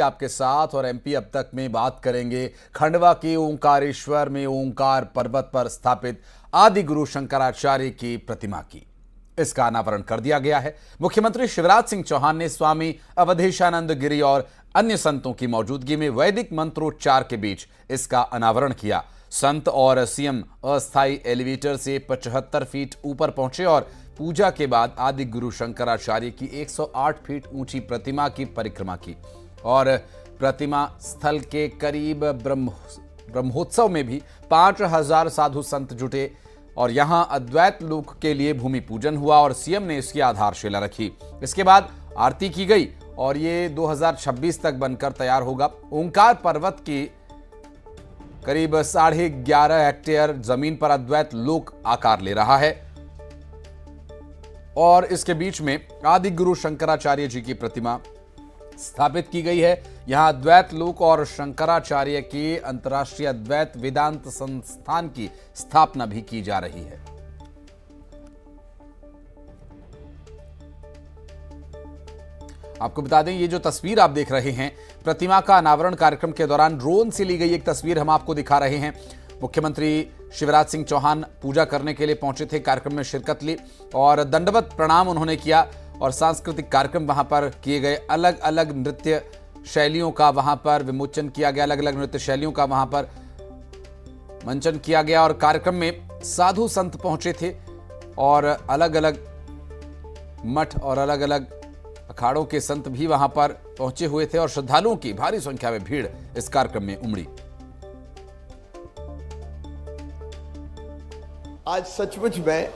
आपके साथ और एमपी अब तक में बात करेंगे खंडवा के ओंकारेश्वर में ओंकार पर्वत पर स्थापित आदि गुरु शंकराचार्य की प्रतिमा की। इसका अनावरण कर दिया गया है। मुख्यमंत्री शिवराज सिंह चौहान ने स्वामी अवधेशानंद गिरी और अन्य संतों की मौजूदगी में वैदिक मंत्रोच्चार के बीच इसका अनावरण किया। संत और सीएम अस्थायी एलिवेटर से 75 फीट ऊपर पहुंचे और पूजा के बाद आदि गुरु शंकराचार्य की 108 फीट ऊंची प्रतिमा की परिक्रमा की और प्रतिमा स्थल के करीब ब्रह्मोत्सव में भी 5000 साधु संत जुटे और यहां अद्वैत लोक के लिए भूमि पूजन हुआ और सीएम ने इसकी आधारशिला रखी। इसके बाद आरती की गई और ये 2026 तक बनकर तैयार होगा। ओंकार पर्वत की करीब 11.5 हेक्टेयर जमीन पर अद्वैत लोक आकार ले रहा है और इसके बीच में आदि गुरु शंकराचार्य जी की प्रतिमा स्थापित की गई है। यहां अद्वैत लोक और शंकराचार्य के अंतर्राष्ट्रीय अद्वैत वेदांत संस्थान की स्थापना भी की जा रही है। आपको बता दें, ये जो तस्वीर आप देख रहे हैं, प्रतिमा का अनावरण कार्यक्रम के दौरान ड्रोन से ली गई एक तस्वीर हम आपको दिखा रहे हैं। मुख्यमंत्री शिवराज सिंह चौहान पूजा करने के लिए पहुंचे थे, कार्यक्रम में शिरकत ली और दंडवत प्रणाम उन्होंने किया और सांस्कृतिक कार्यक्रम वहां पर किए गए। अलग अलग नृत्य शैलियों का वहां पर विमोचन किया गया, अलग अलग नृत्य शैलियों का वहां पर मंचन किया गया और कार्यक्रम में साधु संत पहुंचे थे और अलग अलग मठ और अलग अलग अखाड़ों के संत भी वहां पर पहुंचे हुए थे और श्रद्धालुओं की भारी संख्या में भीड़ इस कार्यक्रम में उमड़ी। आज सचमुच में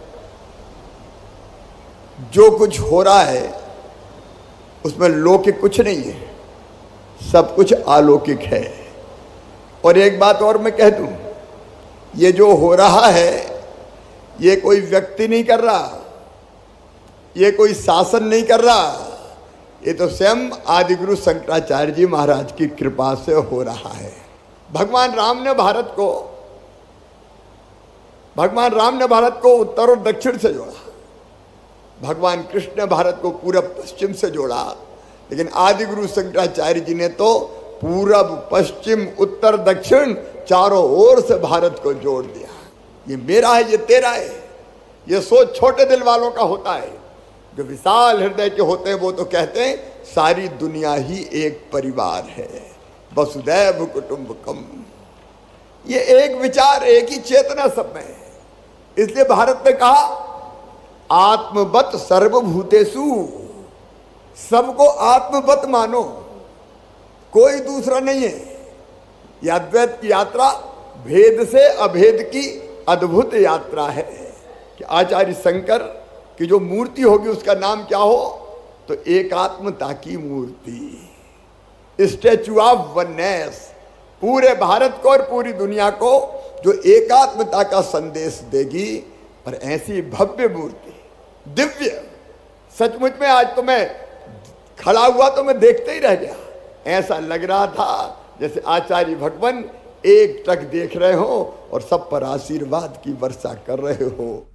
जो कुछ हो रहा है उसमें लौकिक कुछ नहीं है, सब कुछ अलौकिक है। और एक बात और मैं कह दूं, ये जो हो रहा है ये कोई व्यक्ति नहीं कर रहा, ये कोई शासन नहीं कर रहा, ये तो स्वयं आदि गुरु शंकराचार्य जी महाराज की कृपा से हो रहा है। भगवान राम ने भारत को उत्तर और दक्षिण से जोड़ा, भगवान कृष्ण ने भारत को पूरब पश्चिम से जोड़ा, लेकिन आदि गुरु शंकराचार्य जी ने तो पूरब पश्चिम उत्तर दक्षिण चारों ओर से भारत को जोड़ दिया। ये मेरा है, ये तेरा है। ये सोच छोटे दिल वालों का होता है, जो विशाल हृदय के होते हैं वो तो कहते हैं सारी दुनिया ही एक परिवार है, वसुदैव कुटुंबकम। ये एक विचार, एक ही चेतना सब में है। इसलिए भारत ने कहा आत्मवत सर्वभूतेषु, सबको आत्मवत मानो, कोई दूसरा नहीं है। यह अद्वैत की यात्रा भेद से अभेद की अद्भुत यात्रा है कि आचार्य शंकर की जो मूर्ति होगी उसका नाम क्या हो, तो एकात्मता की मूर्ति, स्टैच्यू ऑफ वननेस, पूरे भारत को और पूरी दुनिया को जो एकात्मता का संदेश देगी। और ऐसी भव्य मूर्ति, दिव्य, सचमुच में आज तो मैं खड़ा हुआ तो मैं देखते ही रह गया। ऐसा लग रहा था जैसे आचार्य भगवान एक टक देख रहे हो और सब पर आशीर्वाद की वर्षा कर रहे हो।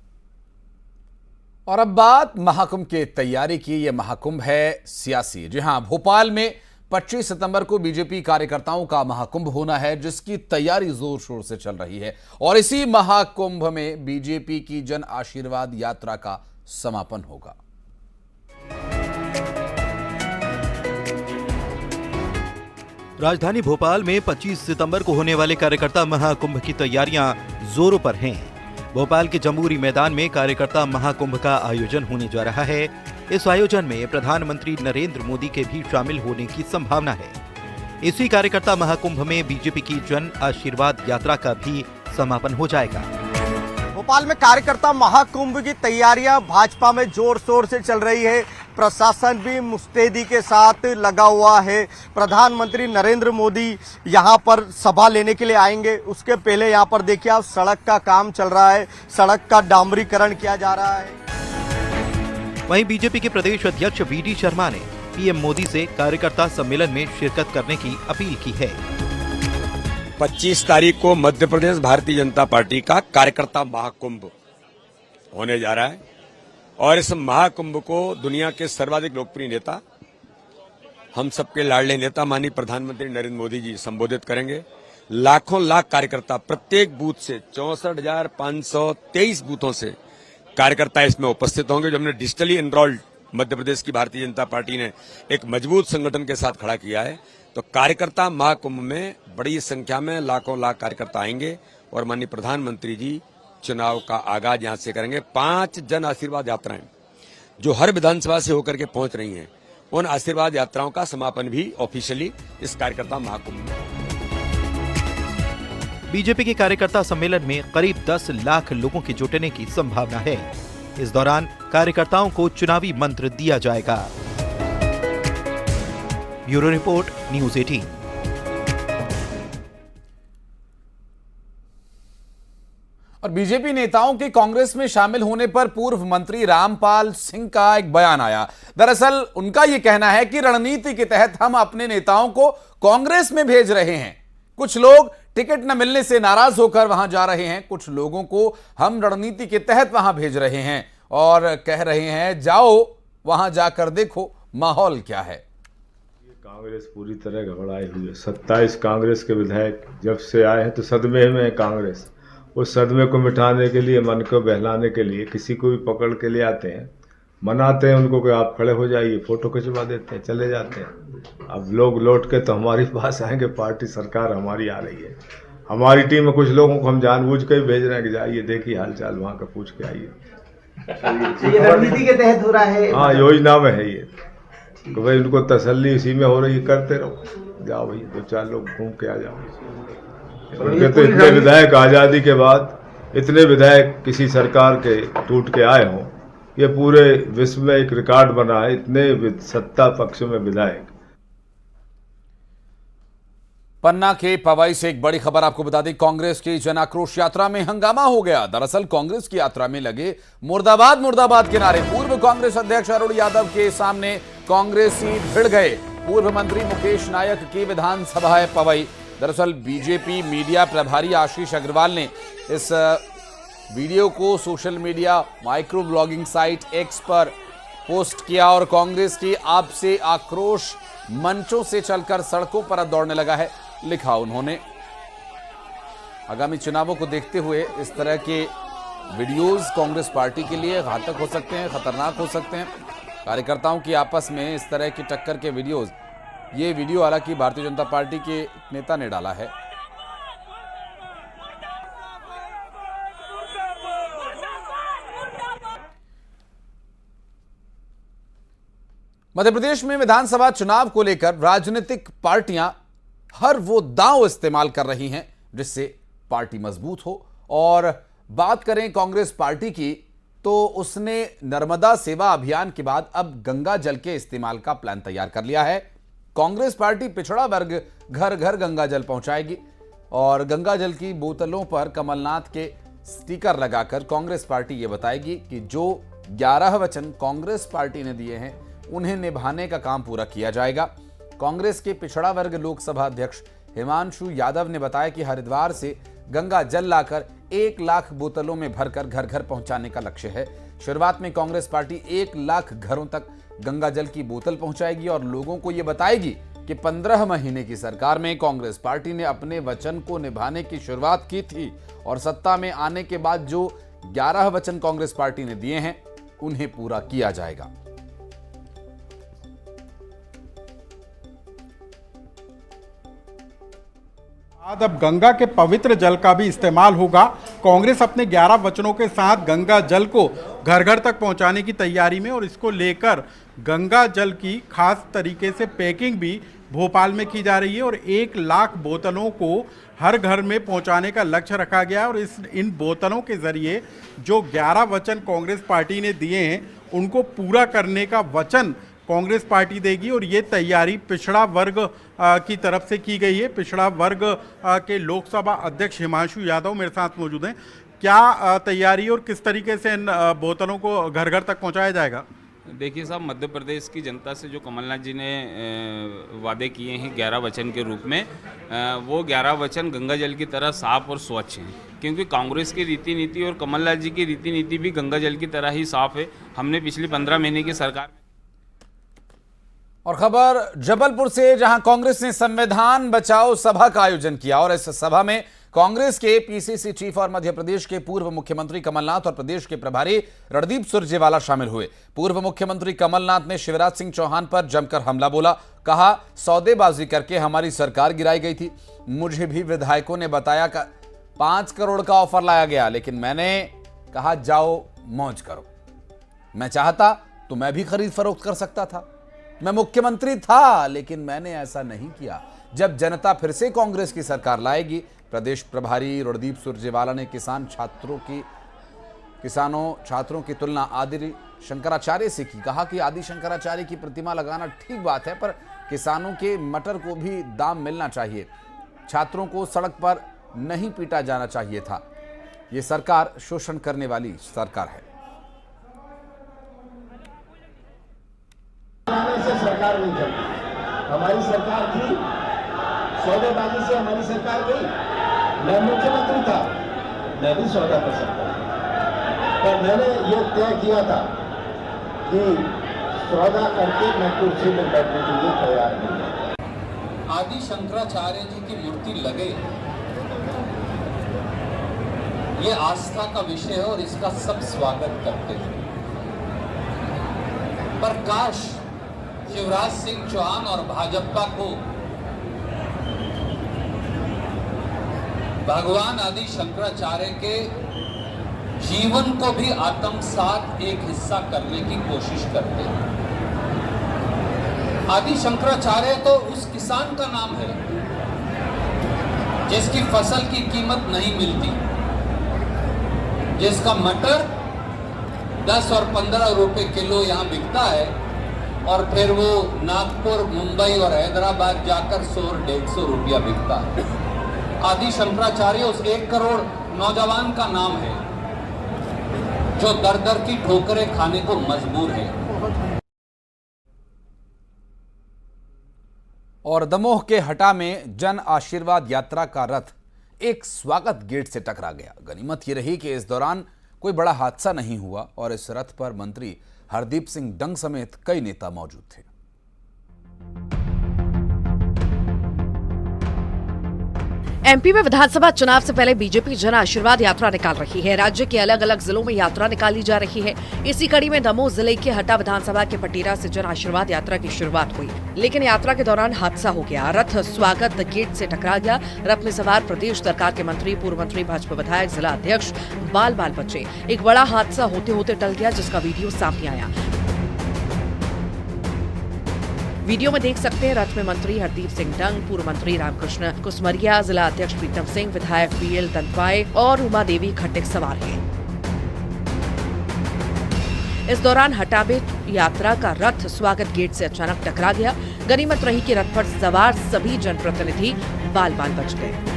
और अब बात महाकुंभ की तैयारी की। यह महाकुंभ है सियासी। जी हां, भोपाल में 25 सितंबर को बीजेपी कार्यकर्ताओं का महाकुंभ होना है, जिसकी तैयारी जोर शोर से चल रही है और इसी महाकुंभ में बीजेपी की जन आशीर्वाद यात्रा का समापन होगा। राजधानी भोपाल में 25 सितंबर को होने वाले कार्यकर्ता महाकुंभ की तैयारियां जोरों पर हैं। भोपाल के जमूरी मैदान में कार्यकर्ता महाकुंभ का आयोजन होने जा रहा है। इस आयोजन में प्रधानमंत्री नरेंद्र मोदी के भी शामिल होने की संभावना है। इसी कार्यकर्ता महाकुंभ में बीजेपी की जन आशीर्वाद यात्रा का भी समापन हो जाएगा। भोपाल में कार्यकर्ता महाकुंभ की तैयारियां भाजपा में जोर शोर से चल रही है। प्रशासन भी मुस्तैदी के साथ लगा हुआ है। प्रधानमंत्री नरेंद्र मोदी यहां पर सभा लेने के लिए आएंगे, उसके पहले यहां पर देखिए आप सड़क का काम चल रहा है, सड़क का डामरीकरण किया जा रहा है। वहीं बीजेपी के प्रदेश अध्यक्ष वीडी शर्मा ने पीएम मोदी से कार्यकर्ता सम्मेलन में शिरकत करने की अपील की है। 25 तारीख को मध्य प्रदेश भारतीय जनता पार्टी का कार्यकर्ता महाकुंभ होने जा रहा है और इस महाकुंभ को दुनिया के सर्वाधिक लोकप्रिय नेता हम सबके लाडले नेता माननीय प्रधानमंत्री नरेंद्र मोदी जी संबोधित करेंगे। लाखों लाख कार्यकर्ता प्रत्येक बूथ से 64,523 बूथों से कार्यकर्ता इसमें उपस्थित होंगे। जो हमने डिजिटली एनरोल्ड मध्य प्रदेश की भारतीय जनता पार्टी ने एक मजबूत संगठन के साथ खड़ा किया है, तो कार्यकर्ता महाकुंभ में बड़ी संख्या में लाखों लाख कार्यकर्ता आएंगे और माननीय प्रधानमंत्री जी चुनाव का आगाज यहां से करेंगे। 5 जन आशीर्वाद यात्राएं जो हर विधानसभा से होकर के पहुंच रही हैं, उन आशीर्वाद यात्राओं का समापन भी ऑफिशियली इस कार्यकर्ता महाकुंभ में। बीजेपी के कार्यकर्ता सम्मेलन में करीब 10 लाख लोगों के जुटने की संभावना है। इस दौरान कार्यकर्ताओं को चुनावी मंत्र दिया जाएगा। Bureau report, news 18। और बीजेपी नेताओं के कांग्रेस में शामिल होने पर पूर्व मंत्री रामपाल सिंह का एक बयान आया। दरअसल उनका यह कहना है कि रणनीति के तहत हम अपने नेताओं को कांग्रेस में भेज रहे हैं। कुछ लोग टिकट न मिलने से नाराज होकर वहां जा रहे हैं, कुछ लोगों को हम रणनीति के तहत वहां भेज रहे हैं और कह रहे हैं जाओ वहां जाकर देखो माहौल क्या है। कांग्रेस पूरी तरह घबराई हुई है। 27 कांग्रेस के विधायक जब से आए हैं तो सदमे में है कांग्रेस। उस सदमे को मिटाने के लिए, मन को बहलाने के लिए किसी को भी पकड़ के ले आते हैं, मनाते हैं उनको कि आप खड़े हो जाइए, फोटो खिंचवा देते हैं, चले जाते हैं। अब लोग लौट के तो हमारे पास आएंगे, पार्टी सरकार हमारी आ रही है। हमारी टीम में कुछ लोगों को हम जानबूझ के ही भेज रहे हैं कि जाइए देखिए हालचाल वहाँ का, पूछ के आइए। ये रणनीति के तहत हो रहा है। हाँ, योजना में है ये कि भाई उनको तसल्ली इसी में हो रही है, करते रहो, जाओ भाई 2-4 लोग घूम के आ जाओ। उनके तो इतने विधायक आज़ादी के बाद इतने विधायक किसी सरकार के टूट के आए हों, ये पूरे विश्व में एक रिकॉर्ड बना है, इतने सत्ता पक्ष में विधायक। पन्ना के पवई से एक बड़ी खबर आपको बता दें, कांग्रेस की जन आक्रोश यात्रा में हंगामा हो गया। दरअसल कांग्रेस की यात्रा में लगे मुर्दाबाद मुर्दाबाद के नारे पूर्व कांग्रेस अध्यक्ष अरुण यादव के सामने कांग्रेसी भिड़ गए। पूर्व मंत्री मुकेश नायक की विधानसभा है पवई। दरअसल बीजेपी मीडिया प्रभारी आशीष अग्रवाल ने इस वीडियो को social media micro blogging site x पर पोस्ट किया और कांग्रेस की आपसे आक्रोश मंचों से चलकर सड़कों पर दौड़ने लगा है, लिखा उन्होंने। आगामी चुनावों को देखते हुए इस तरह के वीडियोस कांग्रेस पार्टी के लिए घातक हो सकते हैं, खतरनाक हो सकते हैं। कार्यकर्ताओं की आपस में इस तरह की टक्कर के वीडियोस, ये वीडियो हालांकि भारतीय जनता पार्टी के नेता ने डाला है। मध्य प्रदेश में विधानसभा चुनाव को लेकर राजनीतिक पार्टियां हर वो दांव इस्तेमाल कर रही हैं जिससे पार्टी मजबूत हो। और बात करें कांग्रेस पार्टी की, तो उसने नर्मदा सेवा अभियान के बाद अब गंगा जल के इस्तेमाल का प्लान तैयार कर लिया है। कांग्रेस पार्टी पिछड़ा वर्ग घर घर गंगा जल पहुंचाएगी और गंगा जल की बोतलों पर कमलनाथ के स्टिकर लगाकर कांग्रेस पार्टी ये बताएगी कि जो 11 वचन कांग्रेस पार्टी ने दिए हैं उन्हें निभाने का काम पूरा किया जाएगा। कांग्रेस के पिछड़ा वर्ग लोकसभा अध्यक्ष हिमांशु यादव ने बताया कि हरिद्वार से गंगा जल लाकर 1 लाख बोतलों में भरकर घर घर पहुंचाने का लक्ष्य है। शुरुआत में कांग्रेस पार्टी 1 लाख घरों तक गंगा जल की बोतल पहुंचाएगी और लोगों को यह बताएगी कि 15 महीने की सरकार में कांग्रेस पार्टी ने अपने वचन को निभाने की शुरुआत की थी और सत्ता में आने के बाद जो 11 वचन कांग्रेस पार्टी ने दिए हैं उन्हें पूरा किया जाएगा। आज अब गंगा के पवित्र जल का भी इस्तेमाल होगा। कांग्रेस अपने 11 वचनों के साथ गंगा जल को घर घर तक पहुंचाने की तैयारी में और इसको लेकर गंगा जल की खास तरीके से पैकिंग भी भोपाल में की जा रही है और 1 लाख बोतलों को हर घर में पहुंचाने का लक्ष्य रखा गया है। और इन बोतलों के जरिए जो 11 वचन कांग्रेस पार्टी ने दिए हैं उनको पूरा करने का वचन कांग्रेस पार्टी देगी और ये तैयारी पिछड़ा वर्ग की तरफ से की गई है। पिछड़ा वर्ग के लोकसभा अध्यक्ष हिमांशु यादव मेरे साथ मौजूद हैं। क्या तैयारी और किस तरीके से इन बोतलों को घर घर तक पहुंचाया जाएगा? देखिए साहब, मध्य प्रदेश की जनता से जो कमलनाथ जी ने वादे किए हैं 11 वचन के रूप में, वो 11 वचन गंगा जल की तरह साफ और स्वच्छ हैं, क्योंकि कांग्रेस की रीति नीति और कमलनाथ जी की रीति नीति भी गंगा जल की तरह ही साफ है। हमने पिछली 15 महीने की सरकार और खबर जबलपुर से, जहां कांग्रेस ने संविधान बचाओ सभा का आयोजन किया और इस सभा में कांग्रेस के पीसीसी चीफ और मध्य प्रदेश के पूर्व मुख्यमंत्री कमलनाथ और प्रदेश के प्रभारी रणदीप सुरजेवाला शामिल हुए। पूर्व मुख्यमंत्री कमलनाथ ने शिवराज सिंह चौहान पर जमकर हमला बोला। कहा, सौदेबाजी करके हमारी सरकार गिराई गई थी। मुझे भी विधायकों ने बताया कि 5 करोड़ का ऑफर लाया गया, लेकिन मैंने कहा जाओ मौज करो। मैं चाहता तो मैं भी खरीद फरोख्त कर सकता था। मैं मुख्यमंत्री था, लेकिन मैंने ऐसा नहीं किया। जब जनता फिर से कांग्रेस की सरकार लाएगी, प्रदेश प्रभारी रणदीप सुरजेवाला ने छात्रों की तुलना आदि शंकराचार्य से की। कहा कि आदि शंकराचार्य की प्रतिमा लगाना ठीक बात है, पर किसानों के मटर को भी दाम मिलना चाहिए। छात्रों को सड़क पर नहीं पीटा जाना चाहिए था। ये सरकार शोषण करने वाली सरकार है। से सरकार नहीं चलती। हमारी सरकार थी, सौदेबाजी से हमारी सरकार गई। मैं मुख्यमंत्री था, मैं भी सौदा कर सकता था, पर मैंने ये तय किया था कि सौदा करके मैं कुर्सी में बैठने के लिए तैयार नहीं। आदि शंकराचार्य जी की मूर्ति लगे, ये आस्था का विषय है और इसका सब स्वागत करते हैं। पर काश शिवराज सिंह चौहान और भाजपा को भगवान आदि शंकराचार्य के जीवन को भी आत्मसात एक हिस्सा करने की कोशिश करते हैं। आदि शंकराचार्य तो उस किसान का नाम है जिसकी फसल की कीमत नहीं मिलती, जिसका मटर 10 और 15 रुपए किलो यहां बिकता है और फिर वो नागपुर, मुंबई और हैदराबाद जाकर 100 और 150 रुपया बिकता है। आदि शंकराचार्य उस 1 करोड़ नौजवान का नाम है जो दर दर की ठोकरें खाने को मजबूर है। और दमोह के हटा में जन आशीर्वाद यात्रा का रथ एक स्वागत गेट से टकरा गया। गनीमत ये रही कि इस दौरान कोई बड़ा हादसा नहीं हुआ और इस रथ पर मंत्री हरदीप सिंह डंग समेत कई नेता मौजूद थे। एमपी में विधानसभा चुनाव से पहले बीजेपी जन आशीर्वाद यात्रा निकाल रही है। राज्य के अलग अलग जिलों में यात्रा निकाली जा रही है। इसी कड़ी में दमोह जिले के हटा विधानसभा के पटीरा से जन आशीर्वाद यात्रा की शुरुआत हुई, लेकिन यात्रा के दौरान हादसा हो गया। रथ स्वागत गेट से टकरा गया। रथ में सवार प्रदेश सरकार के मंत्री, पूर्व मंत्री, भाजपा विधायक, जिला अध्यक्ष बाल बचे। एक बड़ा हादसा होते होते टल गया, जिसका वीडियो सामने आया। वीडियो में देख सकते हैं रथ में मंत्री हरदीप सिंह डंग, पूर्व मंत्री रामकृष्ण कुसमरिया, जिला अध्यक्ष प्रीतम सिंह, विधायक बीएल तनवाए और उमा देवी खट्टिक सवार हैं। इस दौरान हटा में यात्रा का रथ स्वागत गेट से अचानक टकरा गया। गनीमत रही कि रथ पर सवार सभी जनप्रतिनिधि बाल बच गए।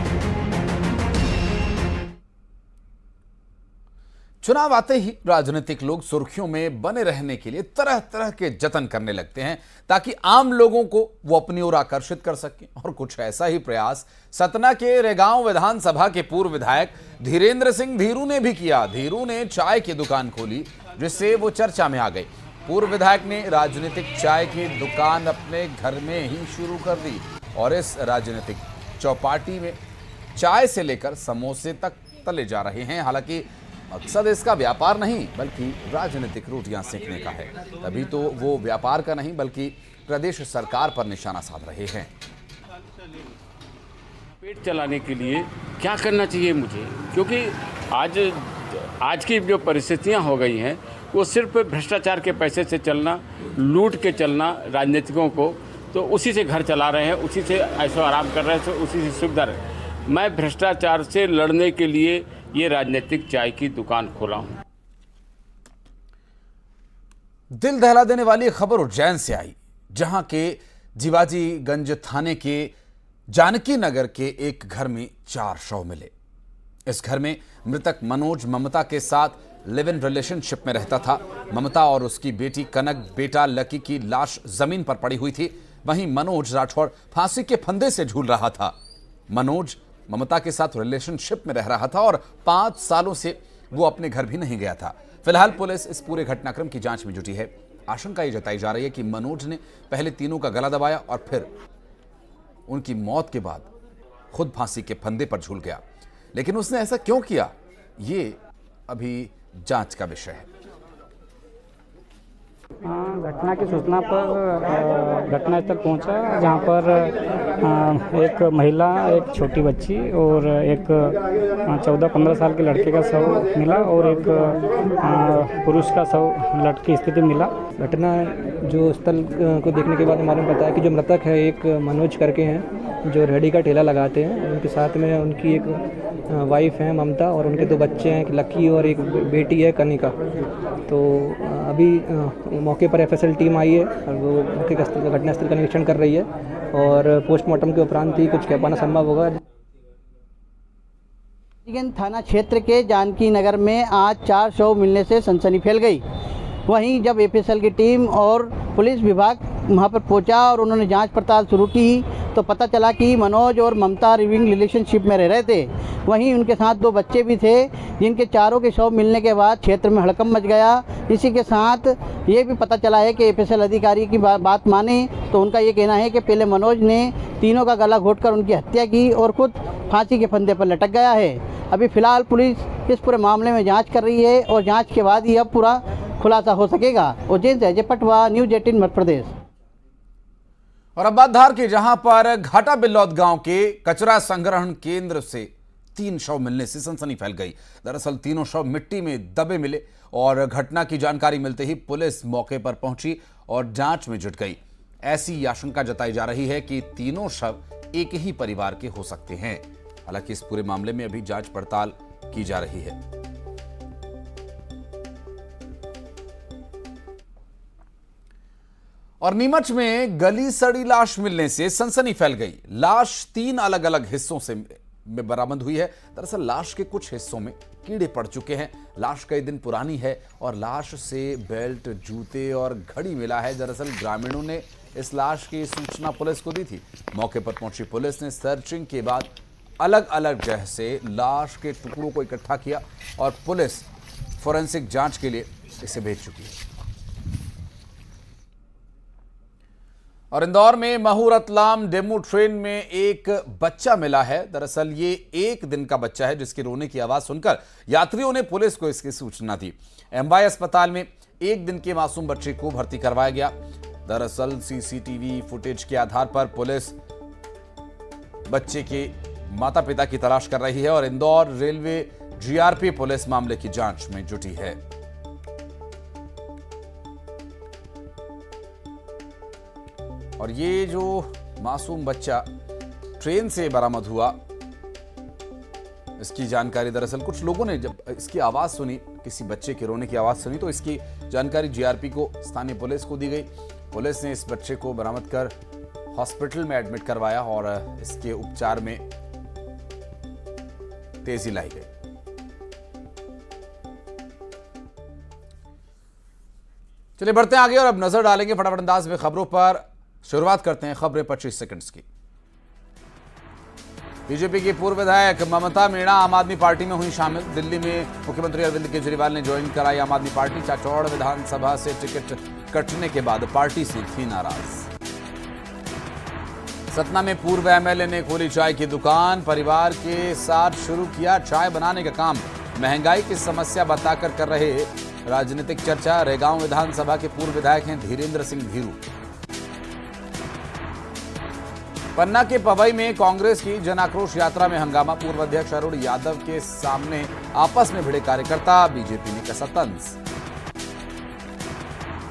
चुनाव आते ही राजनीतिक लोग सुर्खियों में बने रहने के लिए तरह तरह के जतन करने लगते हैं ताकि आम लोगों को वो अपनी ओर आकर्षित कर सकें। और कुछ ऐसा ही प्रयास सतना के रेगांव विधानसभा के पूर्व विधायक धीरेन्द्र सिंह धीरू ने भी किया। धीरू ने चाय की दुकान खोली, जिससे वो चर्चा में आ गए। पूर्व विधायक ने राजनीतिक चाय की दुकान अपने घर में ही शुरू कर दी और इस राजनीतिक चौपाटी में चाय से लेकर समोसे तक तले जा रहे हैं। हालांकि मकसद इसका व्यापार नहीं बल्कि राजनीतिक रोटियां सेकने का है। तभी तो वो व्यापार का नहीं बल्कि प्रदेश सरकार पर निशाना साध रहे हैं। पेट चलाने के लिए क्या करना चाहिए मुझे, क्योंकि आज की जो परिस्थितियां हो गई हैं वो सिर्फ भ्रष्टाचार के पैसे से चलना, लूट के चलना राजनीतिकों को, तो उसी से घर चला रहे हैं, उसी से ऐशो आराम कर रहे हैं, उसी से सुविधा रहे। मैं भ्रष्टाचार से लड़ने के लिए ये राजनीतिक चाय की दुकान खोला हूं। दिल दहला देने वाली खबर उज्जैन से आई, जहां के जीवाजीगंज थाने के जानकी नगर के एक घर में 4 शव मिले। इस घर में मृतक मनोज ममता के साथ लिव इन रिलेशनशिप में रहता था। ममता और उसकी बेटी कनक, बेटा लकी की लाश जमीन पर पड़ी हुई थी। वहीं मनोज राठौड़ फांसी के फंदे से झूल रहा था। मनोज ममता के साथ रिलेशनशिप में रह रहा था और 5 सालों से वो अपने घर भी नहीं गया था। फिलहाल पुलिस इस पूरे घटनाक्रम की जांच में जुटी है। आशंका ये जताई जा रही है कि मनोज ने पहले तीनों का गला दबाया और फिर उनकी मौत के बाद खुद फांसी के फंदे पर झूल गया। लेकिन उसने ऐसा क्यों किया, ये अभी जांच का विषय है। घटना की सूचना पर घटनास्थल पहुंचा, जहां पर एक महिला, एक छोटी बच्ची और एक 14-15 साल के लड़के का शव मिला और एक पुरुष का शव लटकी स्थिति में मिला। घटना जो स्थल को देखने के बाद मालूम पड़ा है कि जो मृतक है एक मनोज करके हैं, जो रेहड़ी का ठेला लगाते हैं। उनके साथ में उनकी एक वाइफ है ममता और उनके 2 बच्चे हैं, एक लकी और एक बेटी है कनिका। तो अभी मौके पर FSL टीम आई है और वो घटनास्थल का निरीक्षण कर रही है और पोस्टमार्टम के उपरांत ही कुछ कह पाना संभव होगा। थाना क्षेत्र के जानकी नगर में आज 4 शव मिलने से सनसनी फैल गई। वहीं जब FSL की टीम और पुलिस विभाग वहां पर पहुंचा और उन्होंने जांच पड़ताल शुरू की तो पता चला कि मनोज और ममता लिविंग रिलेशनशिप में रह रहे थे। वहीं उनके साथ 2 बच्चे भी थे, जिनके चारों के शव मिलने के बाद क्षेत्र में हड़कंप मच गया। इसी के साथ ये भी पता चला है कि FSL अधिकारी की बात माने तो उनका ये कहना है कि पहले मनोज ने तीनों का गला घोंटकर उनकी हत्या की और खुद फांसी के फंदे पर लटक गया है। अभी फिलहाल पुलिस इस पूरे मामले में जांच कर रही है और जांच के बाद ही अब पूरा खुलासा हो सकेगा। उज्जैन से अजय पटवा, न्यूज़ 18 मध्य प्रदेश। और अब बात धार की, जहां पर घाटा बिल्लौद गांव के कचरा संग्रहण केंद्र से 3 शव मिलने से सनसनी फैल गई। दरअसल तीनों शव मिट्टी में दबे मिले और घटना की जानकारी मिलते ही पुलिस मौके पर पहुंची और जांच में जुट गई। ऐसी आशंका जताई जा रही है कि तीनों शव एक ही परिवार के हो सकते हैं। हालांकि इस पूरे मामले में अभी जांच पड़ताल की जा रही है। और नीमच में गली सड़ी लाश मिलने से सनसनी फैल गई। लाश 3 अलग अलग हिस्सों में बरामद हुई है। दरअसल लाश के कुछ हिस्सों में कीड़े पड़ चुके हैं। लाश कई दिन पुरानी है और लाश से बेल्ट, जूते और घड़ी मिला है। दरअसल ग्रामीणों ने इस लाश की सूचना पुलिस को दी थी। मौके पर पहुंची पुलिस ने सर्चिंग के बाद अलग अलग जगह से लाश के टुकड़ों को इकट्ठा किया और पुलिस फोरेंसिक जांच के लिए इसे भेज चुकी है। और इंदौर में महू रतलाम डेमू ट्रेन में एक बच्चा मिला है। दरअसल ये 1 दिन का बच्चा है जिसके रोने की आवाज सुनकर यात्रियों ने पुलिस को इसकी सूचना दी। MY अस्पताल में 1 दिन के मासूम बच्चे को भर्ती करवाया गया। दरअसल CCTV फुटेज के आधार पर पुलिस बच्चे के माता पिता की तलाश कर रही है और इंदौर रेलवे GRP पुलिस मामले की जांच में जुटी है। और ये जो मासूम बच्चा ट्रेन से बरामद हुआ, इसकी जानकारी दरअसल कुछ लोगों ने जब इसकी आवाज सुनी, किसी बच्चे के रोने की आवाज सुनी, तो इसकी जानकारी GRP को, स्थानीय पुलिस को दी गई। पुलिस ने इस बच्चे को बरामद कर हॉस्पिटल में एडमिट करवाया और इसके उपचार में तेजी लाई गई। चलिए बढ़ते हैं आगे और अब नजर डालेंगे फटाफट अंदाज में खबरों पर। शुरुआत करते हैं खबरें 25 सेकंड्स की। बीजेपी की पूर्व विधायक ममता मीणा आम आदमी पार्टी में हुई शामिल। दिल्ली में मुख्यमंत्री अरविंद केजरीवाल ने ज्वाइन कराई आम आदमी पार्टी। चाचौड़ विधानसभा से टिकट कटने के बाद पार्टी से थी नाराज। सतना में पूर्व MLA ने खोली चाय की दुकान। परिवार के साथ शुरू किया चाय बनाने का काम। महंगाई की समस्या बताकर कर रहे राजनीतिक चर्चा। रेगांव विधानसभा के पूर्व विधायक हैं धीरेन्द्र सिंह धीरू। पन्ना के पवई में कांग्रेस की जन आक्रोश यात्रा में हंगामा। पूर्व अध्यक्ष अरुण यादव के सामने आपस में भिड़े कार्यकर्ता। बीजेपी ने कसा तंज।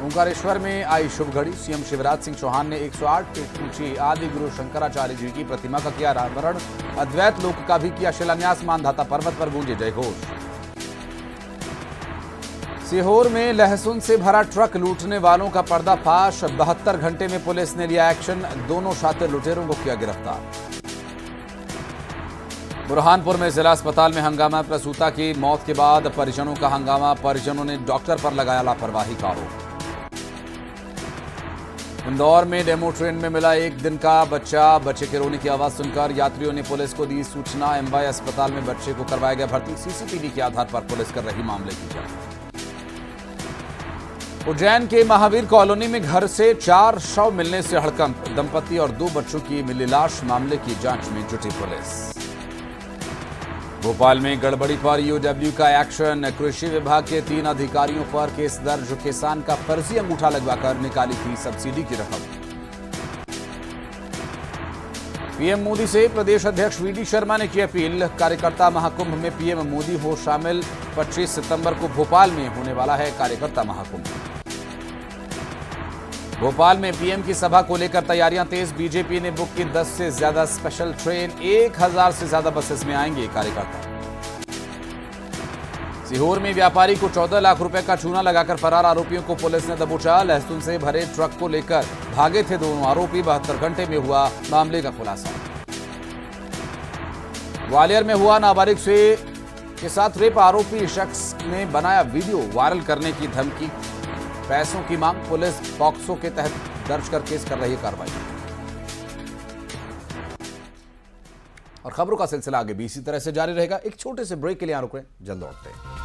ओंकारेश्वर में आई शुभ घड़ी। सीएम शिवराज सिंह चौहान ने 108 फीट ऊंची आदि गुरु शंकराचार्य जी की प्रतिमा का किया अनावरण। अद्वैत लोक का भी किया शिलान्यास। मानधाता पर्वत पर गूंजे जयघोष। सीहोर में लहसुन से भरा ट्रक लूटने वालों का पर्दाफाश। 72 घंटे में पुलिस ने लिया एक्शन। दोनों शातिर लुटेरों को किया गिरफ्तार। बुरहानपुर में जिला अस्पताल में हंगामा। प्रसूता की मौत के बाद परिजनों का हंगामा। परिजनों ने डॉक्टर पर लगाया लापरवाही का आरोप। इंदौर में डेमो ट्रेन में मिला 1 दिन का बच्चा। बच्चे के रोने की आवाज सुनकर यात्रियों ने पुलिस को दी सूचना। MY अस्पताल में बच्चे को करवाया गया भर्ती। CCTV के आधार पर पुलिस कर रही मामले की जांच। उज्जैन के महावीर कॉलोनी में घर से 4 शव मिलने से हड़कंप। दंपति और 2 बच्चों की मिली लाश, मामले की जांच में जुटी पुलिस। भोपाल में गड़बड़ी पर यूडब्ल्यू का एक्शन। कृषि विभाग के 3 अधिकारियों पर केस दर्ज। किसान का फर्जी अंगूठा लगवाकर निकाली थी सब्सिडी की रकम। पीएम मोदी से प्रदेश अध्यक्ष वीडी शर्मा ने की अपील। कार्यकर्ता महाकुंभ में पीएम मोदी हो शामिल। 25 सितंबर को भोपाल में होने वाला है कार्यकर्ता महाकुंभ। भोपाल में पीएम की सभा को लेकर तैयारियां तेज। बीजेपी ने बुक की 10 से ज्यादा स्पेशल ट्रेन। 1000 से ज्यादा बसेस में आएंगे कार्यकर्ता। सीहोर में व्यापारी को 14 लाख रुपए का चूना लगाकर फरार आरोपियों को पुलिस ने दबोचा। लहसुन से भरे ट्रक को लेकर भागे थे दोनों आरोपी। 72 घंटे में हुआ मामले का खुलासा। ग्वालियर में हुआ नाबालिग से के साथ रेप। आरोपी शख्स ने बनाया वीडियो, वायरल करने की धमकी, पैसों की मांग। पुलिस पॉक्सो के तहत दर्ज कर केस कर रही है कार्रवाई। और खबरों का सिलसिला आगे भी इसी तरह से जारी रहेगा। एक छोटे से ब्रेक के लिए रुक रहे हैं, जल्द लौटते हैं।